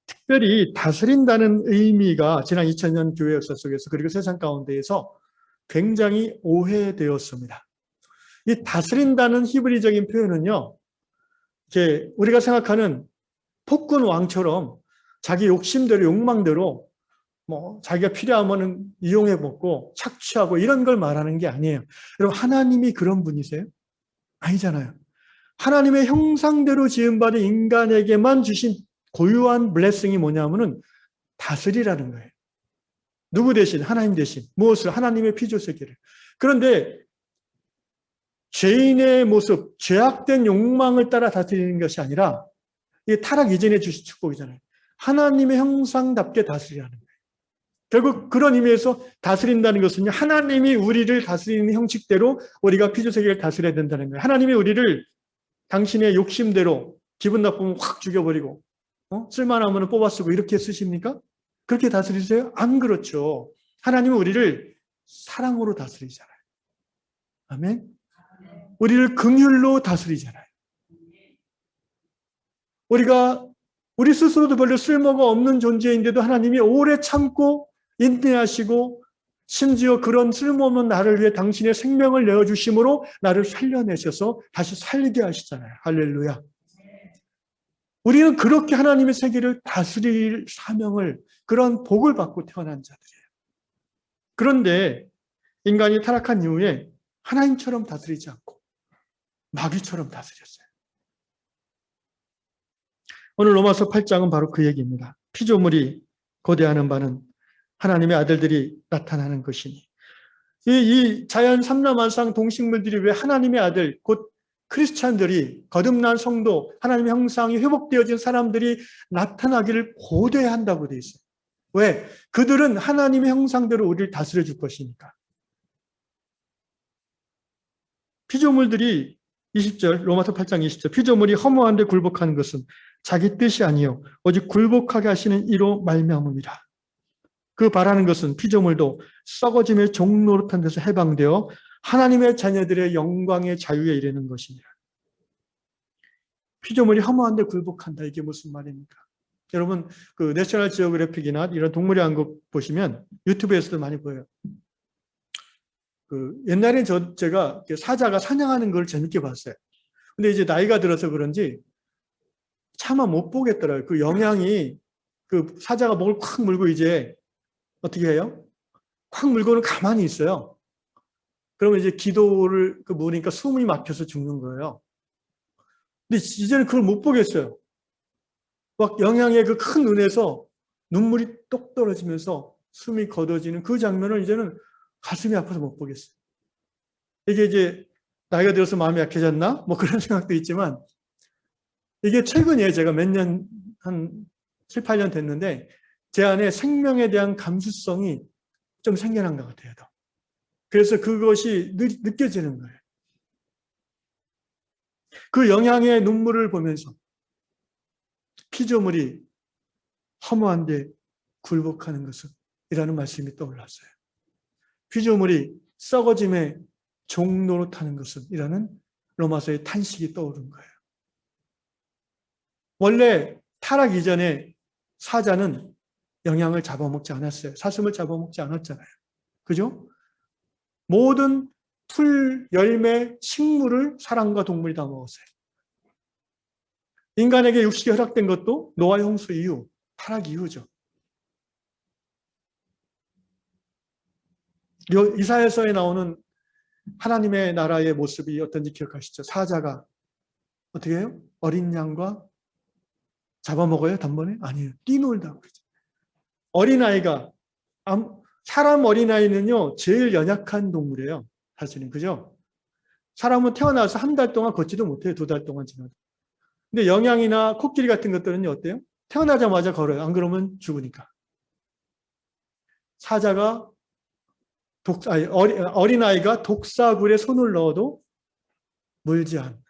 특별히 다스린다는 의미가 지난 2000년 교회 역사 속에서 그리고 세상 가운데에서 굉장히 오해되었습니다. 이 다스린다는 히브리적인 표현은요, 이제 우리가 생각하는 폭군 왕처럼 자기 욕심대로 욕망대로 뭐 자기가 필요하면 이용해 먹고 착취하고 이런 걸 말하는 게 아니에요. 여러분, 하나님이 그런 분이세요? 아니잖아요. 하나님의 형상대로 지음받은 인간에게만 주신 고유한 블레싱이 뭐냐면은 다스리라는 거예요. 누구 대신? 하나님 대신. 무엇을? 하나님의 피조세계를. 그런데 죄인의 모습, 죄악된 욕망을 따라 다스리는 것이 아니라, 이게 타락 이전에 주신 축복이잖아요. 하나님의 형상답게 다스리라는 거예요. 결국 그런 의미에서 다스린다는 것은 하나님이 우리를 다스리는 형식대로 우리가 피조세계를 다스려야 된다는 거예요. 하나님이 우리를 당신의 욕심대로 기분 나쁘면 확 죽여버리고 쓸만하면 뽑아 쓰고 이렇게 쓰십니까? 그렇게 다스리세요? 안 그렇죠. 하나님은 우리를 사랑으로 다스리잖아요. 아멘. 우리를 긍휼로 다스리잖아요. 우리 스스로도 별로 쓸모가 없는 존재인데도 하나님이 오래 참고 인내하시고 심지어 그런 쓸모없는 나를 위해 당신의 생명을 내어주심으로 나를 살려내셔서 다시 살게 하시잖아요. 할렐루야. 우리는 그렇게 하나님의 세계를 다스릴 사명을, 그런 복을 받고 태어난 자들이에요. 그런데 인간이 타락한 이후에 하나님처럼 다스리지 않고 마귀처럼 다스렸어요. 오늘 로마서 8장은 바로 그 얘기입니다. 피조물이 거대하는 바는 하나님의 아들들이 나타나는 것이니, 이 자연 삼라만상 동식물들이 왜 하나님의 아들, 곧 크리스찬들이, 거듭난 성도, 하나님의 형상이 회복되어진 사람들이 나타나기를 고대한다고 되어 있어요. 왜? 그들은 하나님의 형상대로 우리를 다스려 줄 것이니까. 피조물들이 20절, 로마서 8장 20절, 피조물이 허무한 데 굴복하는 것은 자기 뜻이 아니요 오직 굴복하게 하시는 이로 말미암음이라. 그 바라는 것은 피조물도 썩어짐의 종노릇한 데서 해방되어 하나님의 자녀들의 영광의 자유에 이르는 것이니라. 피조물이 허무한 데 굴복한다. 이게 무슨 말입니까? 여러분, 그 내셔널 지오그래픽이나 이런 동물의 왕국 보시면 유튜브에서도 많이 보여요. 그 옛날에 제가 사자가 사냥하는 걸 재밌게 봤어요. 근데 이제 나이가 들어서 그런지 차마 못 보겠더라고요. 그 영향이, 그 사자가 목을 콱 물고 이제 어떻게 해요? 콱 물고는 가만히 있어요. 그러면 이제 기도를 모으니까 숨이 막혀서 죽는 거예요. 근데 이제는 그걸 못 보겠어요. 막 영향의 그 큰 눈에서 눈물이 똑 떨어지면서 숨이 걷어지는 그 장면을 이제는 가슴이 아파서 못 보겠어요. 이게 이제 나이가 들어서 마음이 약해졌나? 뭐 그런 생각도 있지만, 이게 최근에 제가 몇 년, 한 7, 8년 됐는데 제 안에 생명에 대한 감수성이 좀 생겨난 것 같아요. 그래서 그것이 느껴지는 거예요. 그 영향의 눈물을 보면서 피조물이 허무한데 굴복하는 것은 이라는 말씀이 떠올랐어요. 피조물이 썩어짐에 종노릇하는 것은 이라는 로마서의 탄식이 떠오른 거예요. 원래 타락 이전에 사자는 영향을 잡아먹지 않았어요. 사슴을 잡아먹지 않았잖아요. 그죠? 모든 풀, 열매, 식물을 사람과 동물이 다 먹었어요. 인간에게 육식이 허락된 것도 노아의 홍수 이후, 타락 이후죠. 이사야서에 나오는 하나님의 나라의 모습이 어떤지 기억하시죠? 사자가 어떻게 해요? 어린 양과 잡아먹어요? 단번에? 아니에요. 뛰놀다 그러죠. 어린아이가, 사람 어린아이는요 제일 연약한 동물이에요. 사실은. 그죠? 사람은 태어나서 한 달 동안 걷지도 못해요. 2달 동안 지나도. 근데 영양이나 코끼리 같은 것들은 어때요? 태어나자마자 걸어요. 안 그러면 죽으니까. 사자가 어린아이가 독사굴에 손을 넣어도 물지 않는다.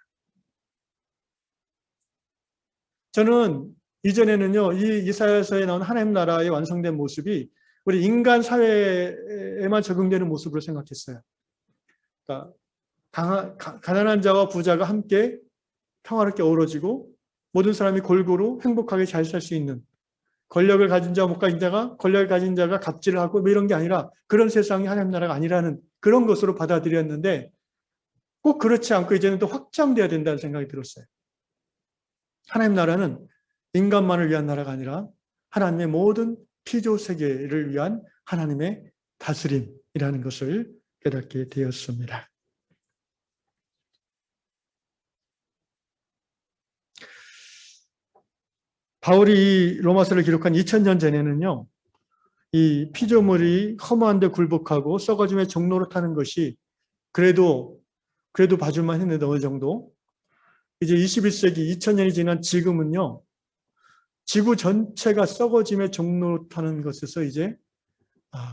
저는 이전에는요, 이 이사야서에 나온 하나님 나라의 완성된 모습이 우리 인간 사회에만 적용되는 모습으로 생각했어요. 그러니까 가난한 자와 부자가 함께 평화롭게 어우러지고 모든 사람이 골고루 행복하게 잘 살 수 있는, 권력을 가진 자와 못 가진 자가 권력을 가진 자가 갑질을 하고 뭐 이런 게 아니라 그런 세상이 하나님 나라가 아니라는 그런 것으로 받아들였는데 꼭 그렇지 않고 이제는 또 확장돼야 된다는 생각이 들었어요. 하나님 나라는 인간만을 위한 나라가 아니라 하나님의 모든 피조 세계를 위한 하나님의 다스림이라는 것을 깨닫게 되었습니다. 바울이 로마서를 기록한 2000년 전에는요, 이 피조물이 허무한데 굴복하고 썩어짐의 종로로 타는 것이 그래도 봐줄만 했는데 어느 정도. 이제 21세기 2000년이 지난 지금은요, 지구 전체가 썩어짐의 종로로 타는 것에서 이제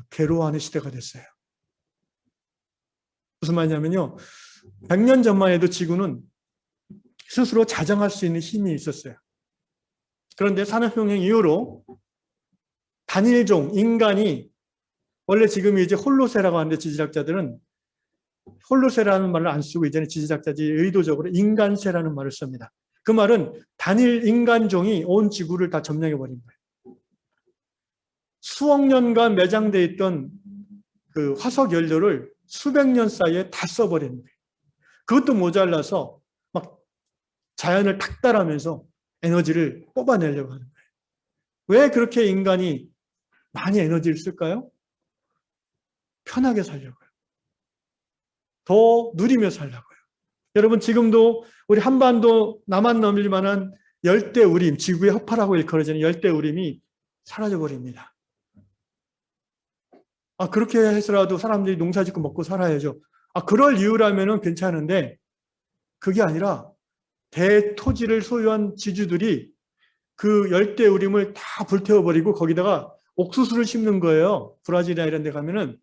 괴로워하는 시대가 됐어요. 무슨 말이냐면요, 100년 전만 해도 지구는 스스로 자정할 수 있는 힘이 있었어요. 그런데 산업혁명 이후로 단일종, 인간이, 원래 지금 이제 홀로세라고 하는데 지질학자들은 홀로세라는 말을 안 쓰고 이제는 지질학자들이 의도적으로 인간세라는 말을 씁니다. 그 말은 단일 인간종이 온 지구를 다 점령해버린 거예요. 수억 년간 매장되어 있던 그 화석 연료를 수백 년 사이에 다 써버리는 거예요. 그것도 모자라서 막 자연을 탁달하면서 에너지를 뽑아내려고 하는 거예요. 왜 그렇게 인간이 많이 에너지를 쓸까요? 편하게 살려고요. 더 누리며 살려고요. 여러분, 지금도 우리 한반도 남한 넘길 만한 열대우림, 지구의 허파라고 일컬어지는 열대우림이 사라져버립니다. 그렇게 해서라도 사람들이 농사 짓고 먹고 살아야죠. 그럴 이유라면 괜찮은데 그게 아니라 대토지를 소유한 지주들이 그 열대우림을 다 불태워버리고 거기다가 옥수수를 심는 거예요. 브라질이나 이런 데 가면은.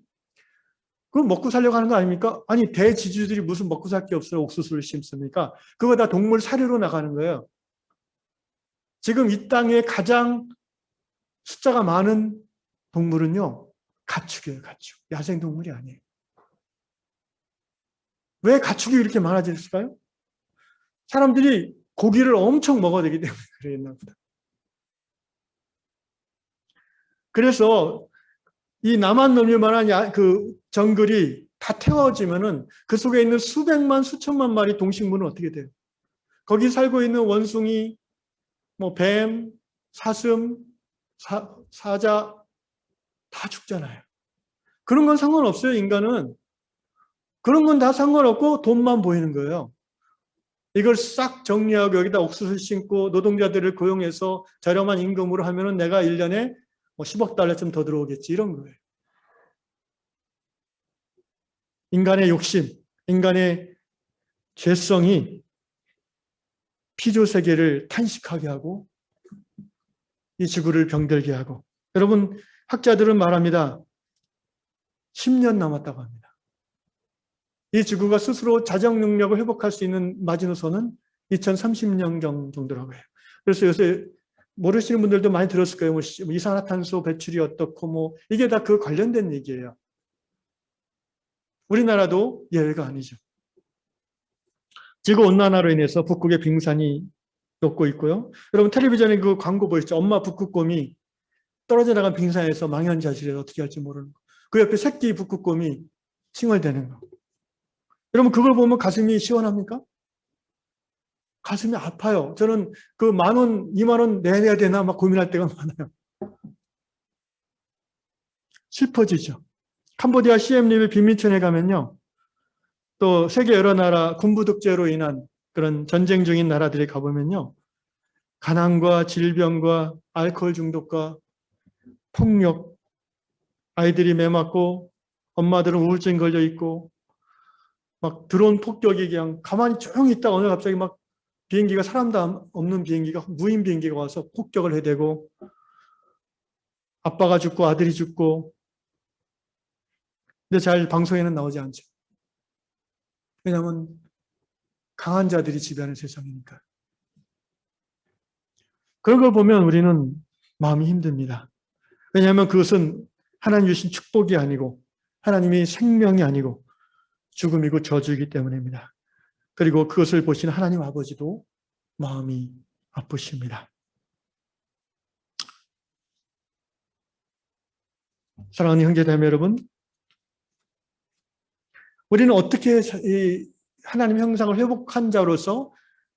그럼 먹고 살려고 하는 거 아닙니까? 아니, 대지주들이 무슨 먹고 살 게 없어요. 옥수수를 심습니까? 그거 다 동물 사료로 나가는 거예요. 지금 이 땅에 가장 숫자가 많은 동물은요, 가축이에요, 가축. 야생동물이 아니에요. 왜 가축이 이렇게 많아졌을까요? 사람들이 고기를 엄청 먹어야 되기 때문에 그랬나 보다. 그래서 이 남한 넘을 만한 그 정글이 다 태워지면은 그 속에 있는 수백만, 수천만 마리 동식물은 어떻게 돼요? 거기 살고 있는 원숭이, 뭐 뱀, 사슴, 사자 다 죽잖아요. 그런 건 상관없어요, 인간은. 그런 건 다 상관없고 돈만 보이는 거예요. 이걸 싹 정리하고 여기다 옥수수 심고 노동자들을 고용해서 저렴한 임금으로 하면은 내가 1년에 뭐 10억 달러쯤 더 들어오겠지, 이런 거예요. 인간의 욕심, 인간의 죄성이 피조 세계를 탄식하게 하고 이 지구를 병들게 하고, 여러분, 학자들은 말합니다. 10년 남았다고 합니다. 이 지구가 스스로 자정 능력을 회복할 수 있는 마지노선은 2030년 정도라고 해요. 그래서 요새 모르시는 분들도 많이 들었을 거예요. 뭐 이산화탄소 배출이 어떻고 뭐 이게 다 그 관련된 얘기예요. 우리나라도 예외가 아니죠. 지구온난화로 인해서 북극의 빙산이 녹고 있고요. 여러분, 텔레비전에 그 광고 보시죠? 엄마 북극곰이 떨어져 나간 빙산에서 망연자실해 어떻게 할지 모르는 거. 그 옆에 새끼 북극곰이 칭얼대는 거. 여러분, 그걸 보면 가슴이 시원합니까? 가슴이 아파요. 저는 그 10,000원, 20,000원 내야 되나 막 고민할 때가 많아요. 슬퍼지죠. 캄보디아 시엠립의 빈민촌에 가면요, 또 세계 여러 나라 군부독재로 인한 그런 전쟁 중인 나라들에 가보면요, 가난과 질병과 알코올 중독과 폭력, 아이들이 매맞고 엄마들은 우울증 걸려 있고 막 드론 폭격이 그냥 가만히 조용히 있다가 오늘 갑자기 막 비행기가 사람도 없는 비행기가 무인 비행기가 와서 폭격을 해대고 아빠가 죽고 아들이 죽고 근데 잘 방송에는 나오지 않죠. 왜냐하면 강한 자들이 지배하는 세상이니까. 그런 걸 보면 우리는 마음이 힘듭니다. 왜냐하면 그것은 하나님 주신 축복이 아니고 하나님이 생명이 아니고 죽음이고 저주이기 때문입니다. 그리고 그것을 보시는 하나님 아버지도 마음이 아프십니다. 사랑하는 형제자매 여러분, 우리는 어떻게 이 하나님 형상을 회복한 자로서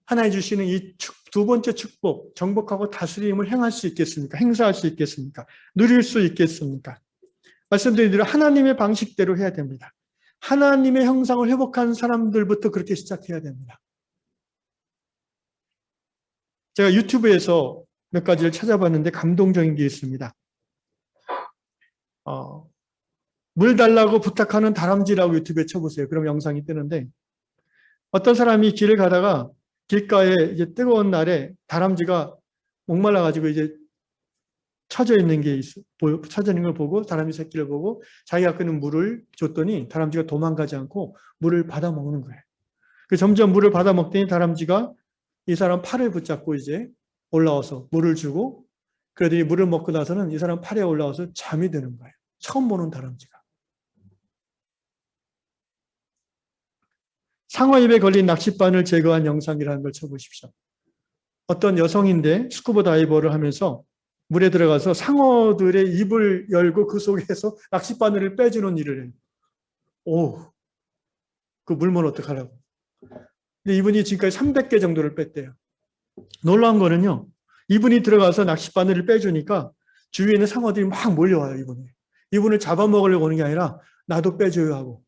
하나님 주시는 이 두 번째 축복, 정복하고 다스림을 행할 수 있겠습니까? 행사할 수 있겠습니까? 누릴 수 있겠습니까? 말씀드린 대로 하나님의 방식대로 해야 됩니다. 하나님의 형상을 회복한 사람들부터 그렇게 시작해야 됩니다. 제가 유튜브에서 몇 가지를 찾아봤는데 감동적인 게 있습니다. 물 달라고 부탁하는 다람쥐라고 유튜브에 쳐보세요. 그럼 영상이 뜨는데 어떤 사람이 길을 가다가 길가에 이제 뜨거운 날에 다람쥐가 목말라가지고 이제 처져 있는 게 처져 있는 걸 보고 다람쥐 새끼를 보고 자기가 끄는 물을 줬더니 다람쥐가 도망가지 않고 물을 받아 먹는 거예요. 그 점점 물을 받아 먹더니 다람쥐가 이 사람 팔을 붙잡고 이제 올라와서 물을 주고 그러더니 물을 먹고 나서는 이 사람 팔에 올라와서 잠이 드는 거예요. 처음 보는 다람쥐가. 상어 입에 걸린 낚싯바늘 제거한 영상이라는 걸 쳐보십시오. 어떤 여성인데 스쿠버 다이버를 하면서 물에 들어가서 상어들의 입을 열고 그 속에서 낚싯바늘을 빼주는 일을 해요. 오, 그 물면 어떡하라고. 근데 이분이 지금까지 300개 정도를 뺐대요. 놀라운 거는요. 이분이 들어가서 낚싯바늘을 빼주니까 주위에 있는 상어들이 막 몰려와요. 이분을 잡아먹으려고 오는 게 아니라 나도 빼줘요 하고.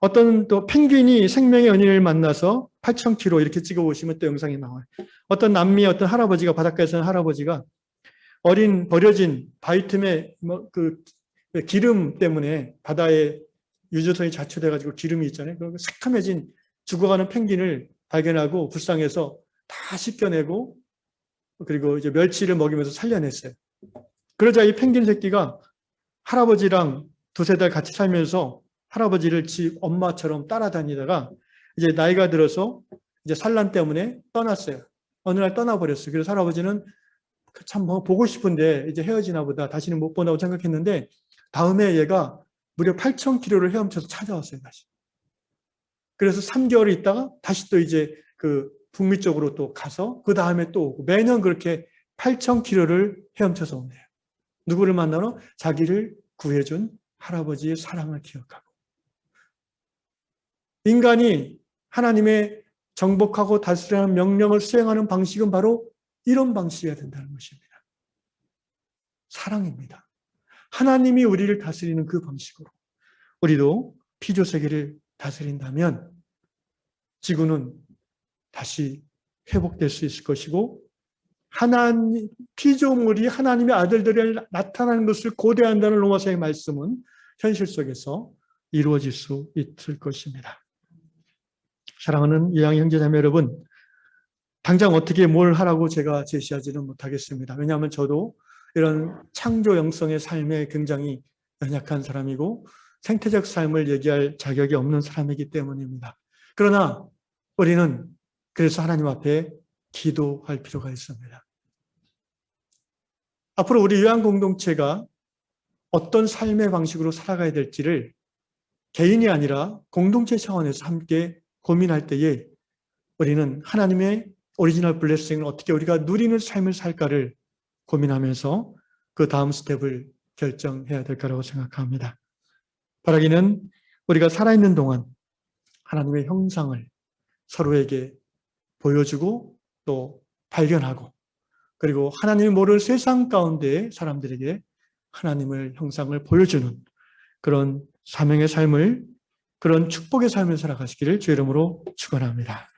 어떤 또 펭귄이 생명의 연인을 만나서 8,000km 이렇게 찍어보시면 또 영상이 나와요. 어떤 남미 어떤 할아버지가 바닷가에 사는 할아버지가 어린 버려진 바위 틈에 그 기름 때문에 바다에 유조선이 자초돼가지고 기름이 있잖아요. 그 새카매진 죽어가는 펭귄을 발견하고 불쌍해서 다 씻겨내고 그리고 이제 멸치를 먹이면서 살려냈어요. 그러자 이 펭귄 새끼가 할아버지랑 두세 달 같이 살면서 할아버지를 집 엄마처럼 따라다니다가 이제 나이가 들어서 이제 산란 때문에 떠났어요. 어느 날 떠나버렸어요. 그래서 할아버지는 참 보고 싶은데 이제 헤어지나 보다 다시는 못 본다고 생각했는데 다음에 얘가 무려 8,000km를 헤엄쳐서 찾아왔어요. 다시. 그래서 3개월 있다가 다시 또 이제 그 북미 쪽으로 또 가서 그 다음에 또 오고 매년 그렇게 8,000km를 헤엄쳐서 온대요. 누구를 만나러? 자기를 구해준 할아버지의 사랑을 기억하고. 인간이 하나님의 정복하고 다스리는 명령을 수행하는 방식은 바로 이런 방식이어야 된다는 것입니다. 사랑입니다. 하나님이 우리를 다스리는 그 방식으로 우리도 피조세계를 다스린다면 지구는 다시 회복될 수 있을 것이고 하나님 피조물이 하나님의 아들들이 나타나는 것을 고대한다는 로마서의 말씀은 현실 속에서 이루어질 수 있을 것입니다. 사랑하는 이양 형제자매 여러분, 당장 어떻게 뭘 하라고 제가 제시하지는 못하겠습니다. 왜냐하면 저도 이런 창조 영성의 삶에 굉장히 연약한 사람이고 생태적 삶을 얘기할 자격이 없는 사람이기 때문입니다. 그러나 우리는 그래서 하나님 앞에 기도할 필요가 있습니다. 앞으로 우리 요한 공동체가 어떤 삶의 방식으로 살아가야 될지를 개인이 아니라 공동체 차원에서 함께 고민할 때에 우리는 하나님의 오리지널 블레싱을 어떻게 우리가 누리는 삶을 살까를 고민하면서 그 다음 스텝을 결정해야 될 거라고 생각합니다. 바라기는 우리가 살아있는 동안 하나님의 형상을 서로에게 보여주고 또 발견하고 그리고 하나님이 모를 세상 가운데 사람들에게 하나님의 형상을 보여주는 그런 사명의 삶을 그런 축복의 삶을 살아가시기를 주의 이름으로 축원합니다.